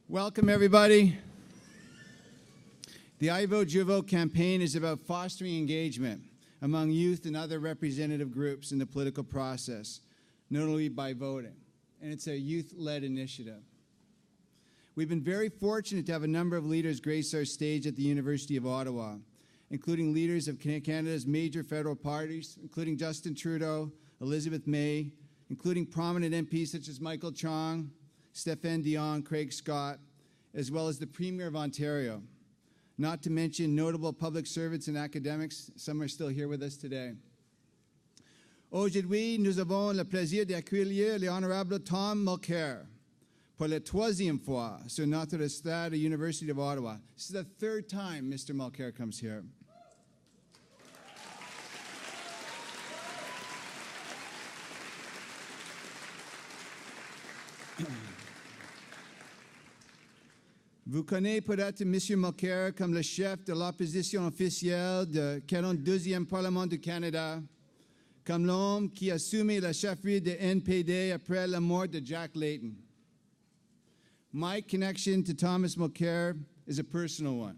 Welcome, everybody. The iVote-jeVote campaign is about fostering engagement among youth and other representative groups in the political process, notably by voting. And it's a youth-led initiative. We've been very fortunate to have a number of leaders grace our stage at the University of Ottawa, including leaders of Canada's major federal parties, including Justin Trudeau, Elizabeth May, including prominent MPs such as Michael Chong, Stéphane Dion, Craig Scott, as well as the Premier of Ontario, not to mention notable public servants and academics. Some are still here with us today. Aujourd'hui, nous avons le plaisir d'accueillir l'honorable Tom Mulcair pour la troisième fois sur notre stade at University of Ottawa. This is the third time Mr. Mulcair comes here. Vous connaissez peut-être M. Mulcair comme le chef de l'opposition officielle du 42e Parlement du Canada, comme l'homme qui a assumé la chefferie de NPD après la mort de Jack Layton. My connection to Thomas Mulcair is a personal one.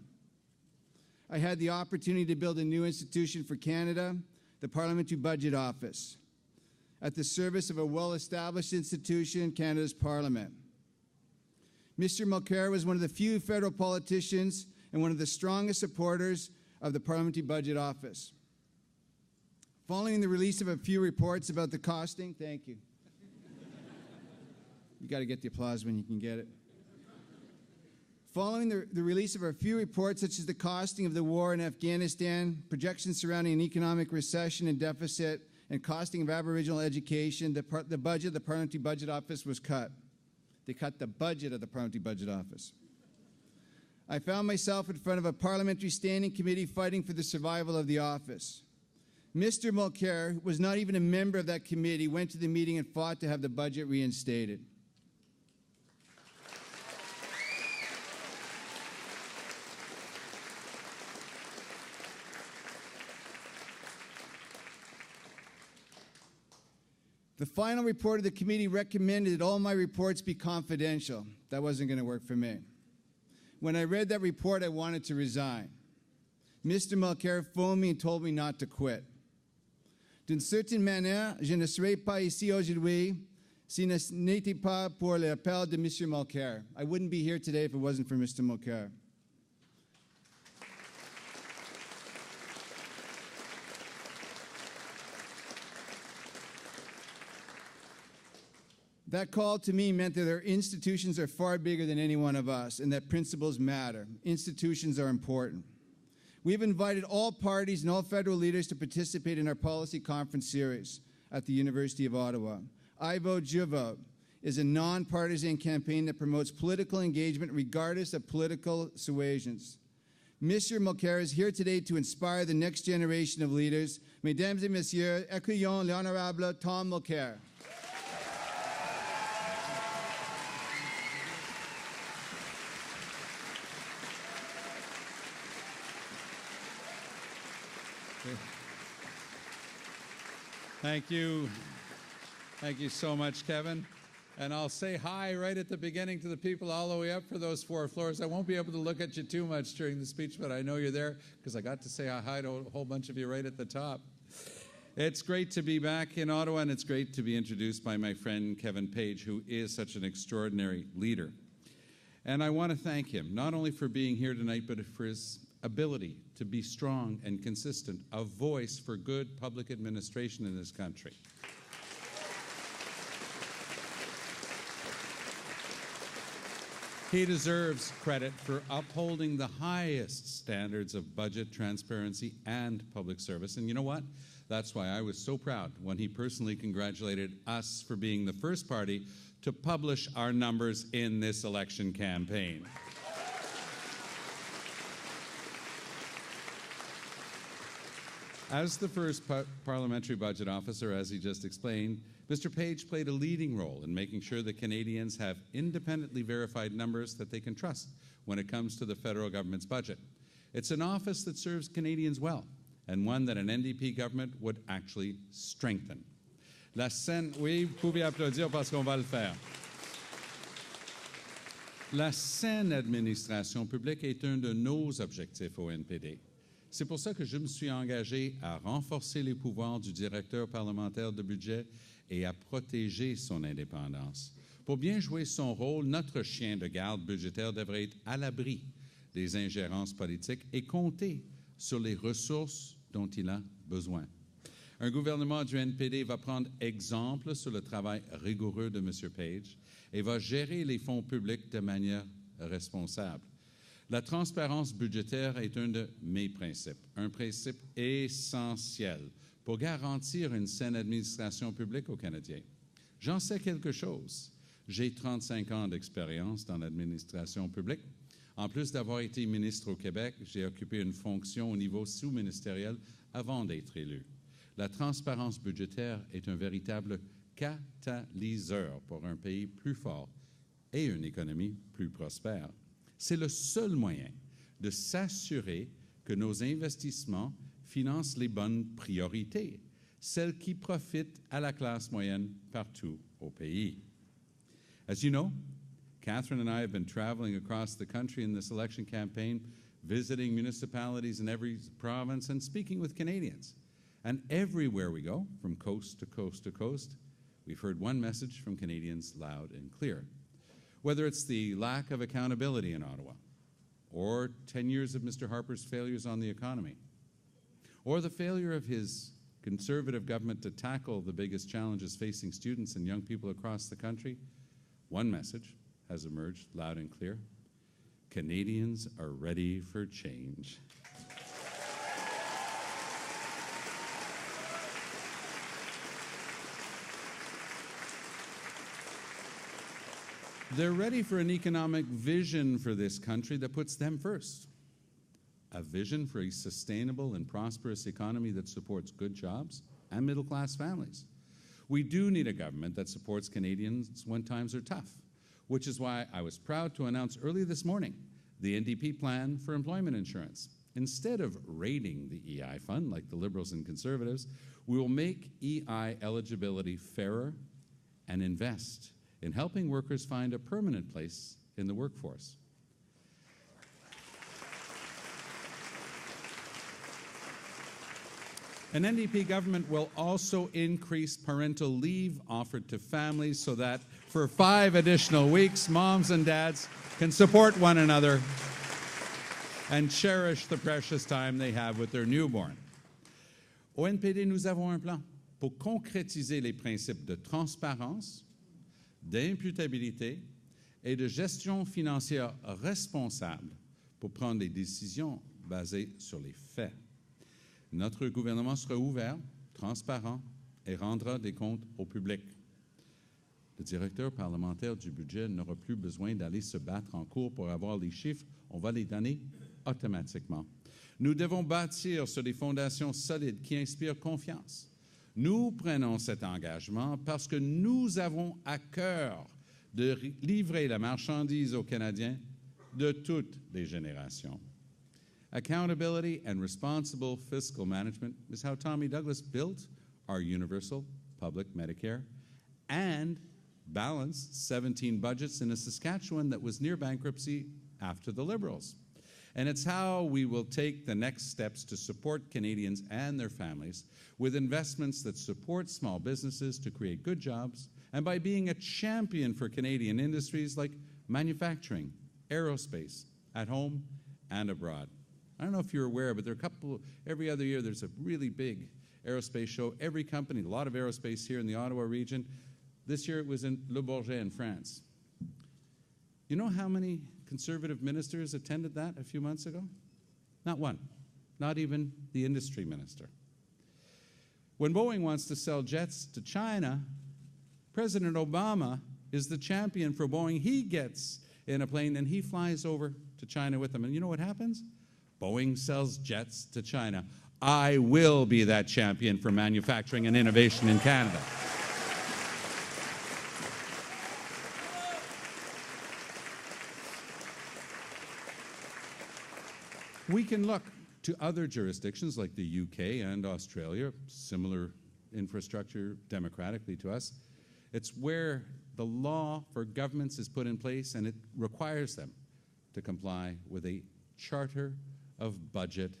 I had the opportunity to build a new institution for Canada, the Parliamentary Budget Office, at the service of a well-established institution, Canada's Parliament. Mr. Mulcair was one of the few federal politicians and one of the strongest supporters of the Parliamentary Budget Office. Following the release of a few reports about the costing, thank you. You got to get the applause when you can get it. Following the release of a few reports such as the costing of the war in Afghanistan, projections surrounding an economic recession and deficit, and costing of Aboriginal education, the budget of the Parliamentary Budget Office was cut. They cut the budget of the Parliamentary Budget Office. I found myself in front of a parliamentary standing committee fighting for the survival of the office. Mr. Mulcair, who was not even a member of that committee, went to the meeting and fought to have the budget reinstated. The final report of the committee recommended that all my reports be confidential. That wasn't going to work for me. When I read that report, I wanted to resign. Mr. Mulcair phoned me and told me not to quit. D'une certaine manière, je ne serais pas ici aujourd'hui si ce n'était pas pour l'appel de M. Mulcair. I wouldn't be here today if it wasn't for Mr. Mulcair. That call to me meant that our institutions are far bigger than any one of us and that principles matter. Institutions are important. We've invited all parties and all federal leaders to participate in our policy conference series at the University of Ottawa. iVote-jeVote is a nonpartisan campaign that promotes political engagement regardless of political suasions. Mr. Mulcair is here today to inspire the next generation of leaders. Mesdames et messieurs, accueillons l'honorable Tom Mulcair. Thank you. Thank you so much, Kevin. And I'll say hi right at the beginning to the people all the way up for those 4 floors. I won't be able to look at you too much during the speech, but I know you're there because I got to say hi to a whole bunch of you right at the top. It's great to be back in Ottawa, and it's great to be introduced by my friend Kevin Page, who is such an extraordinary leader. And I want to thank him, not only for being here tonight, but for his ability to be strong and consistent, a voice for good public administration in this country. He deserves credit for upholding the highest standards of budget transparency and public service. And you know what? That's why I was so proud when he personally congratulated us for being the first party to publish our numbers in this election campaign. As the first parliamentary budget officer, as he just explained, Mr. Page played a leading role in making sure that Canadians have independently verified numbers that they can trust when it comes to the federal government's budget. It's an office that serves Canadians well, and one that an NDP government would actually strengthen. La scène, oui, vous pouvez applaudir parce qu'on va le faire. La saine administration publique est un de nos objectifs au NPD. C'est pour ça que je me suis engagé à renforcer les pouvoirs du directeur parlementaire de budget et à protéger son indépendance. Pour bien jouer son rôle, notre chien de garde budgétaire devrait être à l'abri des ingérences politiques et compter sur les ressources dont il a besoin. Un gouvernement du NPD va prendre exemple sur le travail rigoureux de M. Page et va gérer les fonds publics de manière responsable. La transparence budgétaire est un de mes principes, un principe essentiel pour garantir une saine administration publique aux Canadiens. J'en sais quelque chose. J'ai 35 ans d'expérience dans l'administration publique. En plus d'avoir été ministre au Québec, j'ai occupé une fonction au niveau sous-ministériel avant d'être élu. La transparence budgétaire est un véritable catalyseur pour un pays plus fort et une économie plus prospère. C'est le seul moyen de s'assurer que nos investissements financent les bonnes priorités, celles qui profitent à la classe moyenne partout au pays. As you know, Catherine and I have been traveling across the country in this election campaign, visiting municipalities in every province and speaking with Canadians. And everywhere we go, from coast to coast to coast, we've heard one message from Canadians loud and clear. Whether it's the lack of accountability in Ottawa, or 10 years of Mr. Harper's failures on the economy, or the failure of his Conservative government to tackle the biggest challenges facing students and young people across the country, one message has emerged loud and clear. Canadians are ready for change. They're ready for an economic vision for this country that puts them first. A vision for a sustainable and prosperous economy that supports good jobs and middle-class families. We do need a government that supports Canadians when times are tough, which is why I was proud to announce early this morning the NDP plan for employment insurance. Instead of raiding the EI fund like the Liberals and Conservatives, we will make EI eligibility fairer and invest in helping workers find a permanent place in the workforce. An NDP government will also increase parental leave offered to families so that for 5 additional weeks, moms and dads can support one another and cherish the precious time they have with their newborn. Au NPD, nous avons un plan pour concrétiser les principes de transparence, d'imputabilité et de gestion financière responsable pour prendre des décisions basées sur les faits. Notre gouvernement sera ouvert, transparent et rendra des comptes au public. Le directeur parlementaire du budget n'aura plus besoin d'aller se battre en cours pour avoir les chiffres, on va les donner automatiquement. Nous devons bâtir sur des fondations solides qui inspirent confiance. Nous prenons cet engagement parce que nous avons à cœur de livrer la marchandise aux Canadiens de toutes les générations. Accountability and responsible fiscal management is how Tommy Douglas built our universal public Medicare and balanced 17 budgets in a Saskatchewan that was near bankruptcy after the Liberals. And it's how we will take the next steps to support Canadians and their families with investments that support small businesses to create good jobs and by being a champion for Canadian industries like manufacturing, aerospace, at home and abroad. I don't know if you're aware, but there are a couple, every other year there's a really big aerospace show. Every company, a lot of aerospace here in the Ottawa region. This year it was in Le Bourget in France. You know how many Conservative ministers attended that a few months ago? Not one, not even the industry minister. When Boeing wants to sell jets to China, President Obama is the champion for Boeing. He gets in a plane and he flies over to China with them. And you know what happens? Boeing sells jets to China. I will be that champion for manufacturing and innovation in Canada. We can look to other jurisdictions like the UK and Australia, similar infrastructure democratically to us, It's where the law for governments is put in place, and it requires them to comply with a charter of budget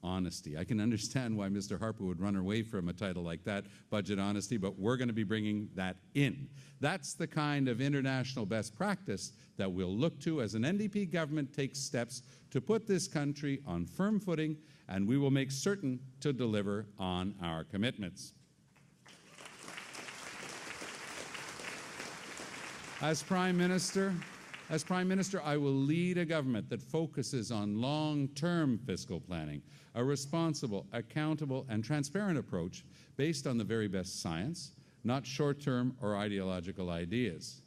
honesty. I can understand why Mr. Harper would run away from a title like that, budget honesty, but we're going to be bringing that in. That's the kind of international best practice that we'll look to as an NDP government takes steps to put this country on firm footing, and we will make certain to deliver on our commitments. As Prime Minister, I will lead a government that focuses on long-term fiscal planning, a responsible, accountable, and transparent approach based on the very best science, not short-term or ideological ideas.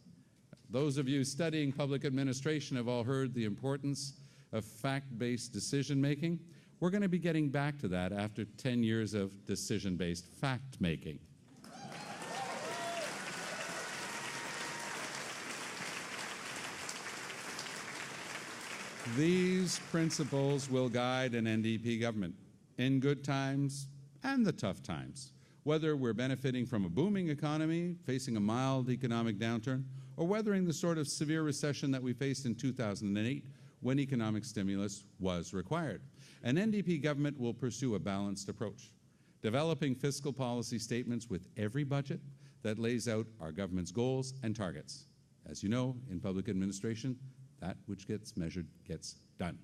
Those of you studying public administration have all heard the importance of fact-based decision-making. We're going to be getting back to that after 10 years of decision-based fact-making. These principles will guide an NDP government in good times and the tough times, whether we're benefiting from a booming economy, facing a mild economic downturn, or weathering the sort of severe recession that we faced in 2008 when economic stimulus was required. An NDP government will pursue a balanced approach, developing fiscal policy statements with every budget that lays out our government's goals and targets. As you know, in public administration, that which gets measured gets done.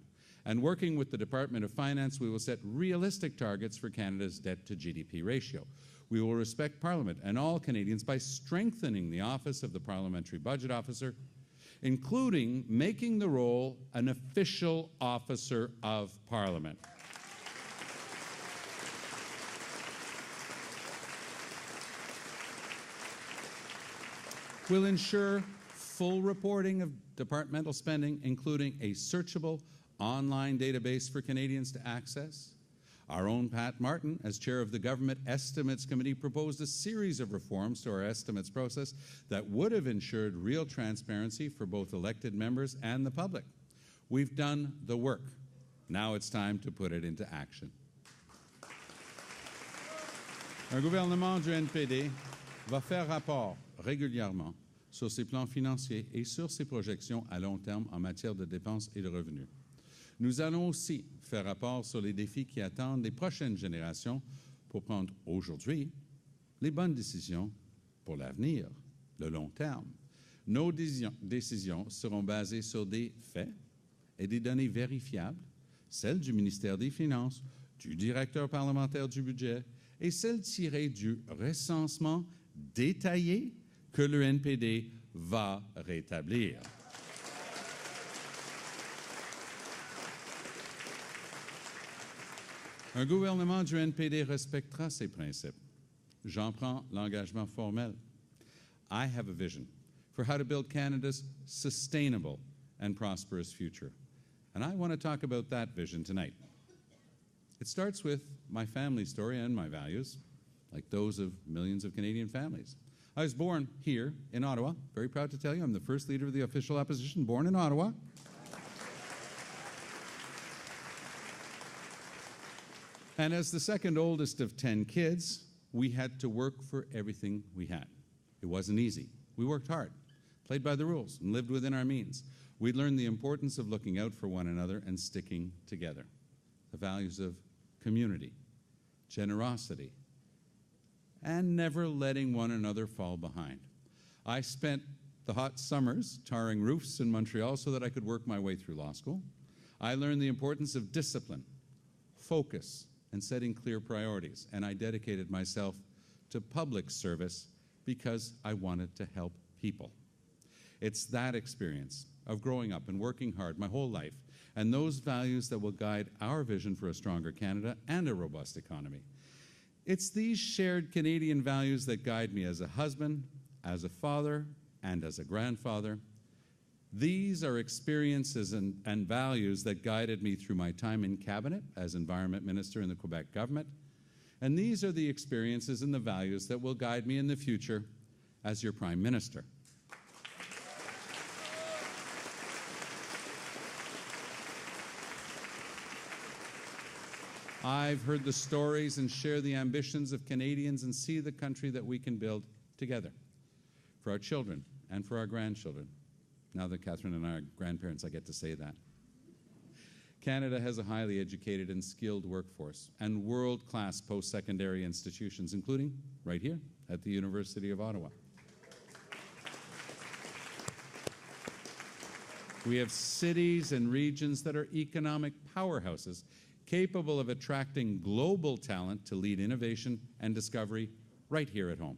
And working with the Department of Finance, we will set realistic targets for Canada's debt-to-GDP ratio. We will respect Parliament and all Canadians by strengthening the office of the Parliamentary Budget Officer, including making the role an official officer of Parliament. We'll ensure full reporting of departmental spending, including a searchable online database for Canadians to access. Our own Pat Martin, as chair of the Government Estimates Committee, proposed a series of reforms to our estimates process that would have ensured real transparency for both elected members and the public. We've done the work. Now it's time to put it into action. Un gouvernement du NPD va faire rapport régulièrement sur ses plans financiers et sur ses projections à long terme en matière de dépenses et de revenus. Nous allons aussi faire rapport sur les défis qui attendent les prochaines générations pour prendre aujourd'hui les bonnes décisions pour l'avenir, le long terme. Nos décisions seront basées sur des faits et des données vérifiables, celles du ministère des Finances, du directeur parlementaire du budget et celles tirées du recensement détaillé que le NPD va rétablir. Un gouvernement du NPD respectera ces principes. J'en prends l'engagement formel. I have a vision for how to build Canada's sustainable and prosperous future. And I want to talk about that vision tonight. It starts with my family story and my values, like those of millions of Canadian families. I was born here in Ottawa. Very proud to tell you I'm the first leader of the official opposition born in Ottawa. And as the second oldest of 10 kids, we had to work for everything we had. It wasn't easy. We worked hard, played by the rules, and lived within our means. We learned the importance of looking out for one another and sticking together. The values of community, generosity, and never letting one another fall behind. I spent the hot summers tarring roofs in Montreal so that I could work my way through law school. I learned the importance of discipline, focus, and setting clear priorities, and I dedicated myself to public service because I wanted to help people. It's that experience of growing up and working hard my whole life, and those values that will guide our vision for a stronger Canada and a robust economy. It's these shared Canadian values that guide me as a husband, as a father, and as a grandfather. These are experiences and values that guided me through my time in Cabinet as Environment Minister in the Quebec government. And these are the experiences and the values that will guide me in the future as your Prime Minister. I've heard the stories and share the ambitions of Canadians and see the country that we can build together. for our children and for our grandchildren. Now that Catherine and I are grandparents, I get to say that. Canada has a highly educated and skilled workforce and world-class post-secondary institutions, including right here at the University of Ottawa. We have cities and regions that are economic powerhouses capable of attracting global talent to lead innovation and discovery right here at home.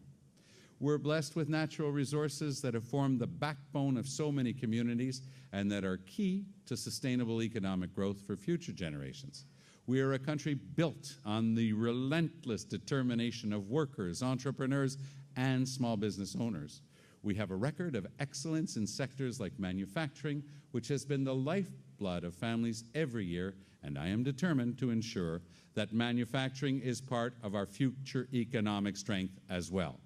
We're blessed with natural resources that have formed the backbone of so many communities and that are key to sustainable economic growth for future generations. We are a country built on the relentless determination of workers, entrepreneurs, and small business owners. We have a record of excellence in sectors like manufacturing, which has been the lifeblood of families every year, and I am determined to ensure that manufacturing is part of our future economic strength as well.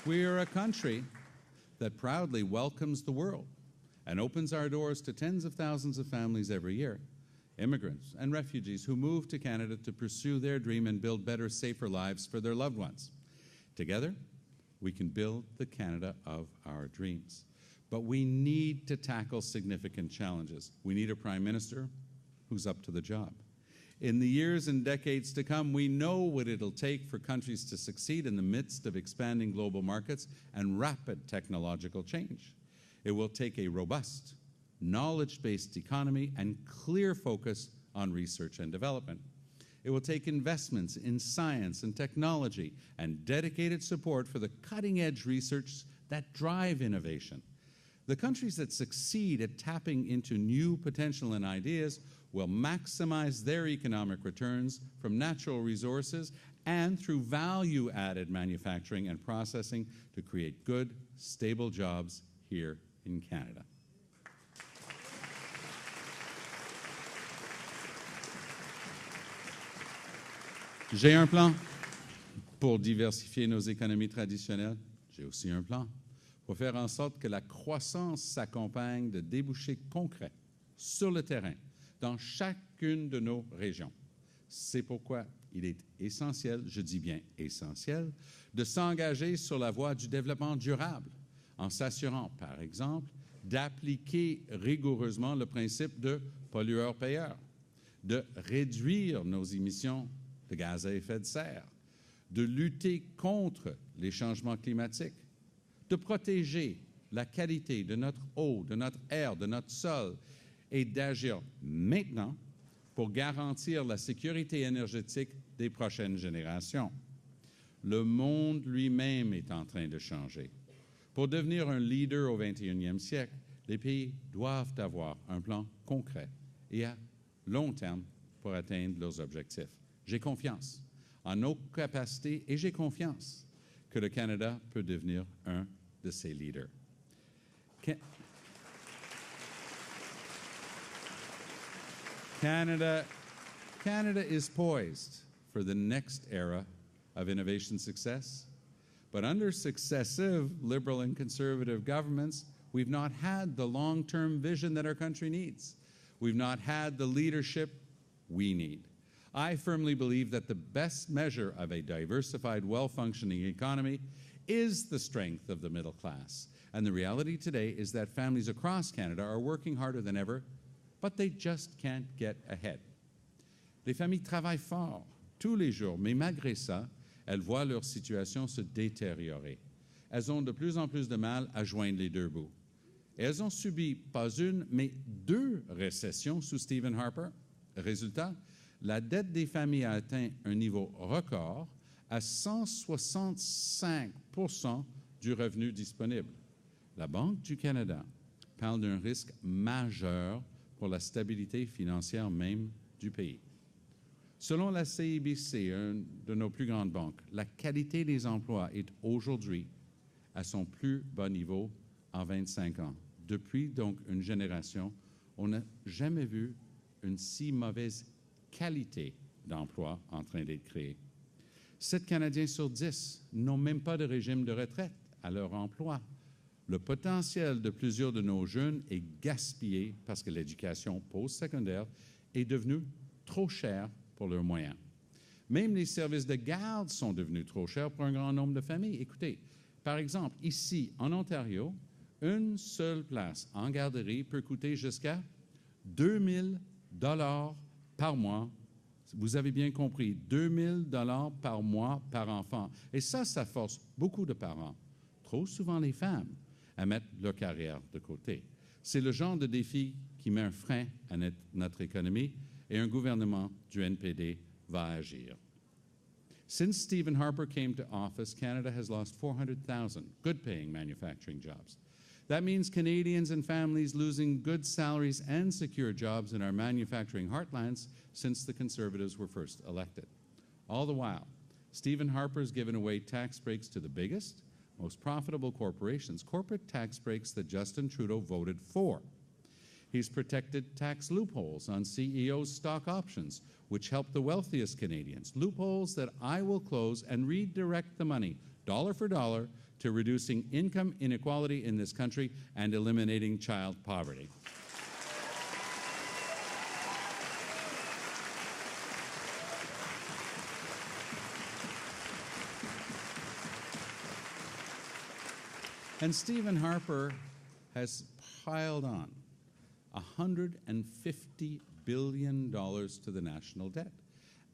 We are a country that proudly welcomes the world and opens our doors to tens of thousands of families every year, immigrants and refugees who move to Canada to pursue their dream and build better, safer lives for their loved ones. Together, we can build the Canada of our dreams. But we need to tackle significant challenges. We need a Prime Minister who's up to the job. In the years and decades to come, we know what it'll take for countries to succeed in the midst of expanding global markets and rapid technological change. It will take a robust, knowledge-based economy and clear focus on research and development. It will take investments in science and technology and dedicated support for the cutting-edge research that drive innovation. The countries that succeed at tapping into new potential and ideas will maximize their economic returns from natural resources and through value-added manufacturing and processing to create good, stable jobs here in Canada. J'ai un plan pour diversifier nos économies traditionnelles. J'ai aussi un plan pour faire en sorte que la croissance s'accompagne de débouchés concrets sur le terrain dans chacune de nos régions. C'est pourquoi il est essentiel, je dis bien essentiel, de s'engager sur la voie du développement durable en s'assurant, par exemple, d'appliquer rigoureusement le principe de pollueur-payeur, de réduire nos émissions de gaz à effet de serre, de lutter contre les changements climatiques, de protéger la qualité de notre eau, de notre air, de notre sol et d'agir maintenant pour garantir la sécurité énergétique des prochaines générations. Le monde lui-même est en train de changer. Pour devenir un leader au 21e siècle, les pays doivent avoir un plan concret et à long terme pour atteindre leurs objectifs. J'ai confiance en nos capacités et j'ai confiance que le Canada peut devenir un de ces leaders. Canada is poised for the next era of innovation success, but under successive liberal and conservative governments, we've not had the long-term vision that our country needs. We've not had the leadership we need. I firmly believe that the best measure of a diversified, well-functioning economy is the strength of the middle class. And the reality today is that families across Canada are working harder than ever, but they just can't get ahead. Les familles travaillent fort tous les jours, mais malgré ça, elles voient leur situation se détériorer. Elles ont de plus en plus de mal à joindre les deux bouts. Et elles ont subi pas une, mais deux récessions sous Stephen Harper. Résultat, la dette des familles a atteint un niveau record à 165% du revenu disponible. La Banque du Canada parle d'un risque majeur pour la stabilité financière même du pays. Selon la CIBC, une de nos plus grandes banques, la qualité des emplois est aujourd'hui à son plus bas niveau en 25 ans. Depuis donc une génération, on n'a jamais vu une si mauvaise qualité d'emploi en train d'être créée. 7 Canadiens sur 10 n'ont même pas de régime de retraite à leur emploi. Le potentiel de plusieurs de nos jeunes est gaspillé parce que l'éducation post-secondaire est devenue trop chère pour leurs moyens. Même les services de garde sont devenus trop chers pour un grand nombre de familles. Écoutez, par exemple, ici, en Ontario, une seule place en garderie peut coûter jusqu'à 2 000 $ par mois. Vous avez bien compris, 2 000 $ par mois par enfant. Et ça force beaucoup de parents, trop souvent les femmes, à mettre leur carrière de côté. C'est le genre de défi qui met un frein à notre économie et un gouvernement du NPD va agir. Since Stephen Harper came to office, Canada has lost 400,000 good-paying manufacturing jobs. That means Canadians and families losing good salaries and secure jobs in our manufacturing heartlands since the Conservatives were first elected. All the while, Stephen Harper's given away tax breaks to the biggest, most profitable corporations, corporate tax breaks that Justin Trudeau voted for. He's protected tax loopholes on CEOs' stock options, which help the wealthiest Canadians, loopholes that I will close and redirect the money, dollar for dollar, to reducing income inequality in this country and eliminating child poverty. And Stephen Harper has piled on $150 billion to the national debt,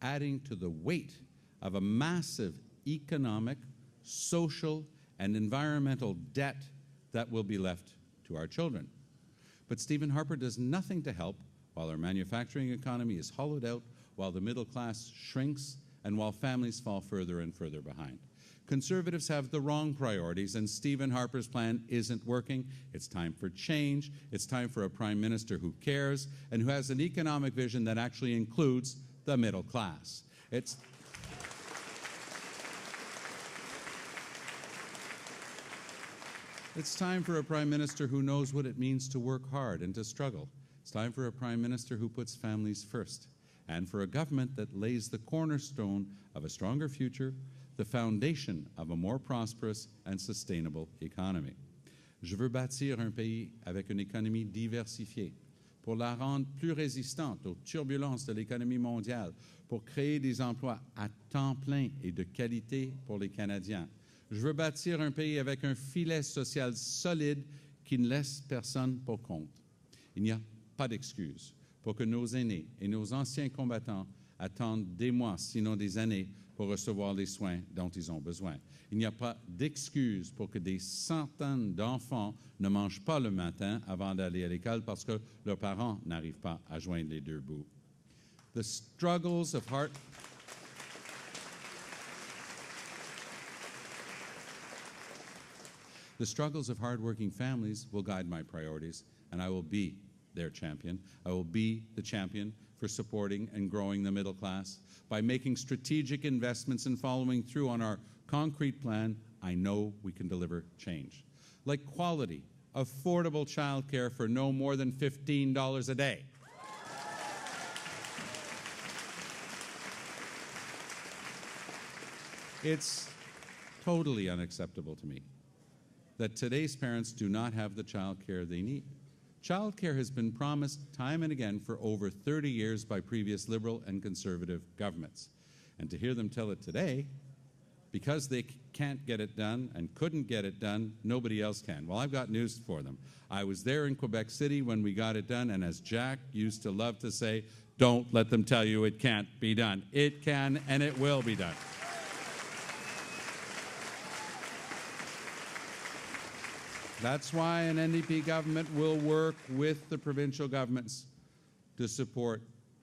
adding to the weight of a massive economic, social, and environmental debt that will be left to our children. But Stephen Harper does nothing to help while our manufacturing economy is hollowed out, while the middle class shrinks, and while families fall further and further behind. Conservatives have the wrong priorities, and Stephen Harper's plan isn't working. It's time for change. It's time for a prime minister who cares and who has an economic vision that actually includes the middle class. It's time for a prime minister who knows what it means to work hard and to struggle. It's time for a prime minister who puts families first, and for a government that lays the cornerstone of a stronger future, the foundation of a more prosperous and sustainable economy. Je veux bâtir un pays avec une économie diversifiée pour la rendre plus résistante aux turbulences de l'économie mondiale, pour créer des emplois à temps plein et de qualité pour les Canadiens. Je veux bâtir un pays avec un filet social solide qui ne laisse personne pour compte. Il n'y a pas d'excuse pour que nos aînés et nos anciens combattants attendent des mois, sinon des années, pour recevoir les soins dont ils ont besoin. Il n'y a pas d'excuse pour que des centaines d'enfants ne mangent pas le matin avant d'aller à l'école parce que leurs parents n'arrivent pas à joindre les deux bouts. The struggles of hard-working families will guide my priorities, and I will be their champion. I will be the champion for supporting and growing the middle class. By making strategic investments and following through on our concrete plan, I know we can deliver change. Like quality, affordable childcare for no more than $15 a day. It's totally unacceptable to me that today's parents do not have the childcare they need. Childcare has been promised time and again for over 30 years by previous Liberal and Conservative governments. And to hear them tell it today, because they can't get it done and couldn't get it done, nobody else can. Well, I've got news for them. I was there in Quebec City when we got it done, and as Jack used to love to say, don't let them tell you it can't be done. It can and it will be done. That's why an NDP government will work with the provincial governments to support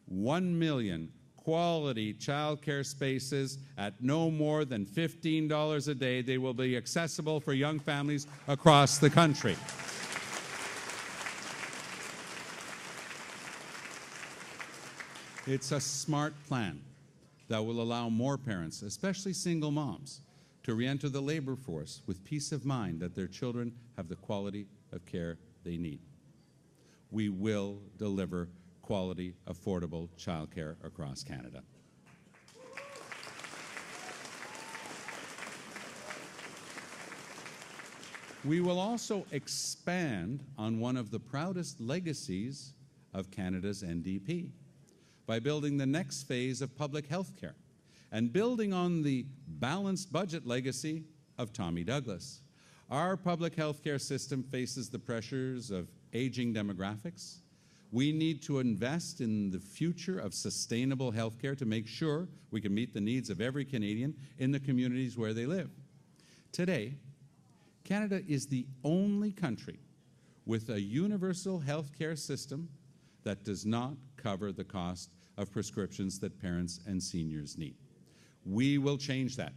1 million quality childcare spaces at no more than $15 a day. They will be accessible for young families across the country. It's a smart plan that will allow more parents, especially single moms, to re-enter the labor force with peace of mind that their children have the quality of care they need. We will deliver quality, affordable childcare across Canada. We will also expand on one of the proudest legacies of Canada's NDP by building the next phase of public health care and building on the balanced budget legacy of Tommy Douglas. Our public health care system faces the pressures of aging demographics. We need to invest in the future of sustainable health care to make sure we can meet the needs of every Canadian in the communities where they live. Today, Canada is the only country with a universal health care system that does not cover the cost of prescriptions that parents and seniors need. We will change that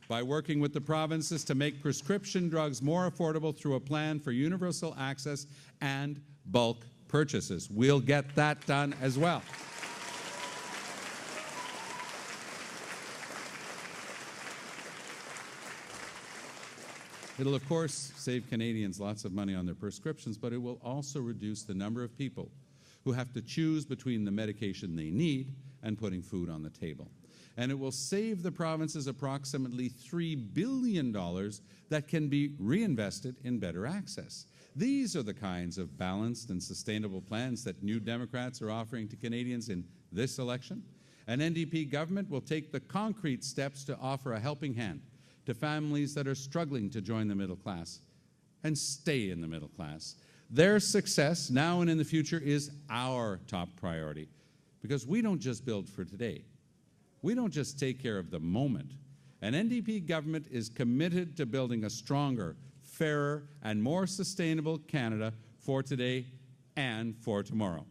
by working with the provinces to make prescription drugs more affordable through a plan for universal access and bulk purchases. We'll get that done as well. It'll, of course, save Canadians lots of money on their prescriptions, but it will also reduce the number of people who have to choose between the medication they need and putting food on the table. And it will save the provinces approximately $3 billion that can be reinvested in better access. These are the kinds of balanced and sustainable plans that New Democrats are offering to Canadians in this election. An NDP government will take the concrete steps to offer a helping hand to families that are struggling to join the middle class and stay in the middle class. Their success now and in the future is our top priority, because we don't just build for today. We don't just take care of the moment. An NDP government is committed to building a stronger, fairer, and more sustainable Canada for today and for tomorrow.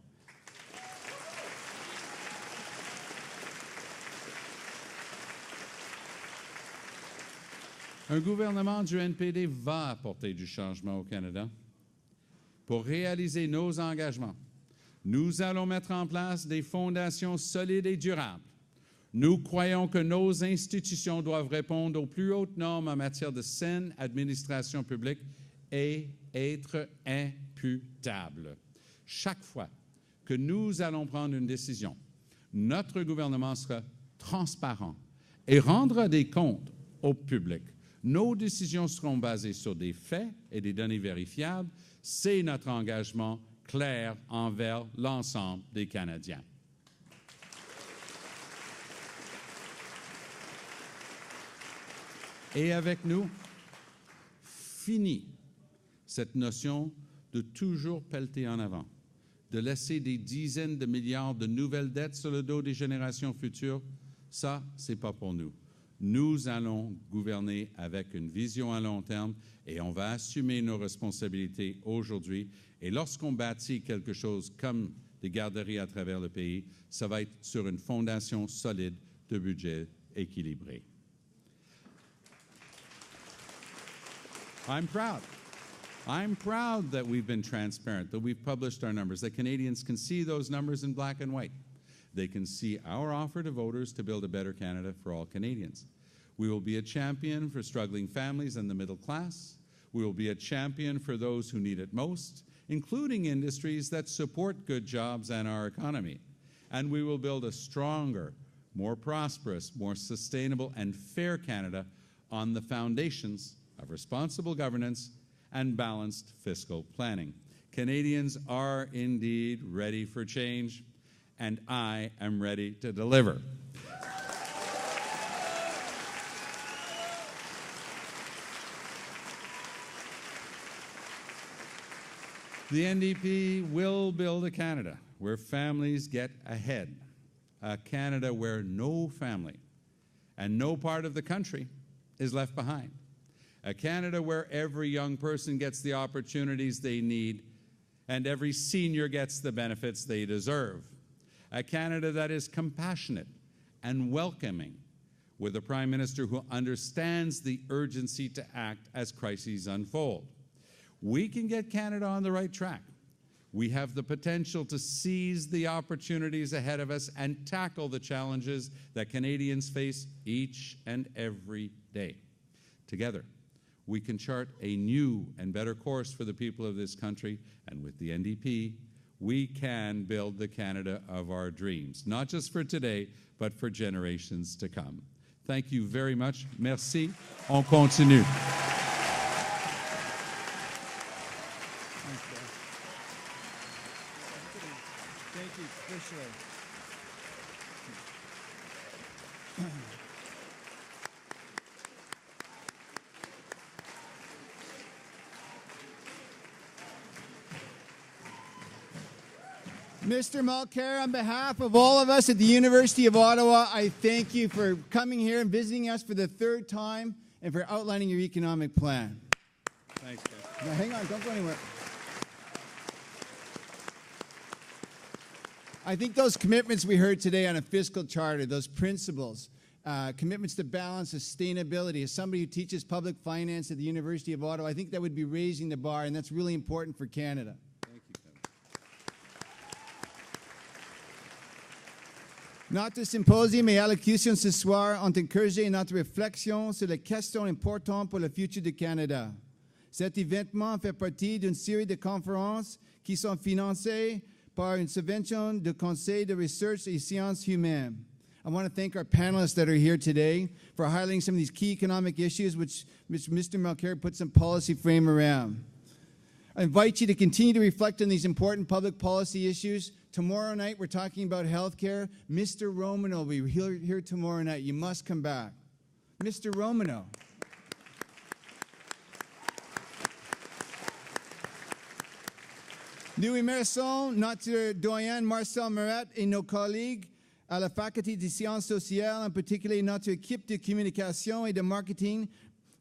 Un gouvernement du NPD va apporter du changement au Canada. Pour réaliser nos engagements, nous allons mettre en place des fondations solides et durables. Nous croyons que nos institutions doivent répondre aux plus hautes normes en matière de saine administration publique et être imputables. Chaque fois que nous allons prendre une décision, notre gouvernement sera transparent et rendra des comptes au public. Nos décisions seront basées sur des faits et des données vérifiables. C'est notre engagement clair envers l'ensemble des Canadiens. Et avec nous, fini cette notion de toujours pelleter en avant, de laisser des dizaines de milliards de nouvelles dettes sur le dos des générations futures. Ça, c'est pas pour nous. Nous allons gouverner avec une vision à long terme et on va assumer nos responsabilités aujourd'hui. Et lorsqu'on bâtit quelque chose comme des garderies à travers le pays, ça va être sur une fondation solide de budget équilibré. I'm proud. I'm proud that we've been transparent, that we've published our numbers, that Canadians can see those numbers in black and white. They can see our offer to voters to build a better Canada for all Canadians. We will be a champion for struggling families and the middle class. We will be a champion for those who need it most, including industries that support good jobs and our economy. And we will build a stronger, more prosperous, more sustainable and fair Canada on the foundations of responsible governance and balanced fiscal planning. Canadians are indeed ready for change, and I am ready to deliver. The NDP will build a Canada where families get ahead, a Canada where no family and no part of the country is left behind, a Canada where every young person gets the opportunities they need and every senior gets the benefits they deserve, a Canada that is compassionate and welcoming, with a Prime Minister who understands the urgency to act as crises unfold. We can get Canada on the right track. We have the potential to seize the opportunities ahead of us and tackle the challenges that Canadians face each and every day. Together, we can chart a new and better course for the people of this country, and with the NDP, we can build the Canada of our dreams, not just for today, but for generations to come. Thank you very much. Merci. On continue. Thank you. Appreciate it. Mr. Mulcair, on behalf of all of us at the University of Ottawa, I thank you for coming here and visiting us for the third time and for outlining your economic plan. Thanks, Kevin. Now, hang on, don't go anywhere. I think those commitments we heard today on a fiscal charter, those principles, commitments to balance, sustainability, as somebody who teaches public finance at the University of Ottawa, I think that would be raising the bar, and that's really important for Canada. Thank you, Kevin. Notre symposium et allocution ce soir ont encouragé notre réflexion sur les questions importantes pour le futur du Canada. Cet événement fait partie d'une série de conférences qui sont financées par une subvention du Conseil de recherche et sciences humaines. I want to thank our panelists that are here today for highlighting some of these key economic issues which Mr. Mulcair put some policy frame around. I invite you to continue to reflect on these important public policy issues. Tomorrow night, we're talking about health care. Mr. Romano will be here tomorrow night. You must come back. Mr. Romano. Nous remercions notre doyen Marcel Marat et nos collègues à la Faculté des sciences sociales, en particulier notre équipe de communication et de marketing,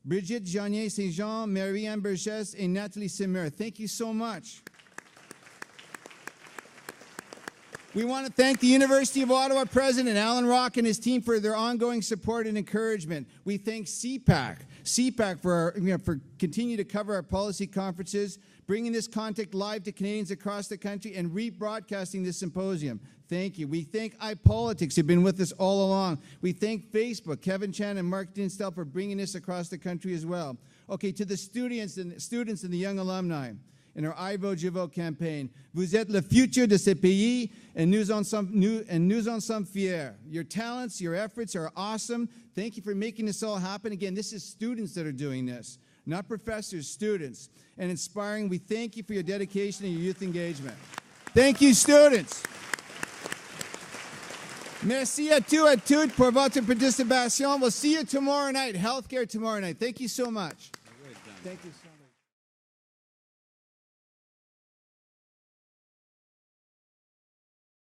Brigitte Janier-Saint-Jean, Marie-Anne Burgess, and Nathalie Simmer. Thank you so much. We want to thank the University of Ottawa President Alan Rock and his team for their ongoing support and encouragement. We thank CPAC for continuing to cover our policy conferences, bringing this content live to Canadians across the country, and rebroadcasting this symposium. Thank you. We thank iPolitics, who've been with us all along. We thank Facebook, Kevin Chan and Mark Dinsdale, for bringing this across the country as well. Okay, to the students and the young alumni in our iVote-jeVote campaign, vous êtes le futur de ce pays, and nous en sommes fiers. Your talents, your efforts are awesome. Thank you for making this all happen. Again, this is students that are doing this, not professors, students, and inspiring. We thank you for your dedication and your youth engagement. Thank you, students. Merci à tous et toutes pour votre participation. We'll see you tomorrow night, healthcare tomorrow night. Thank you so much. Thank you so much.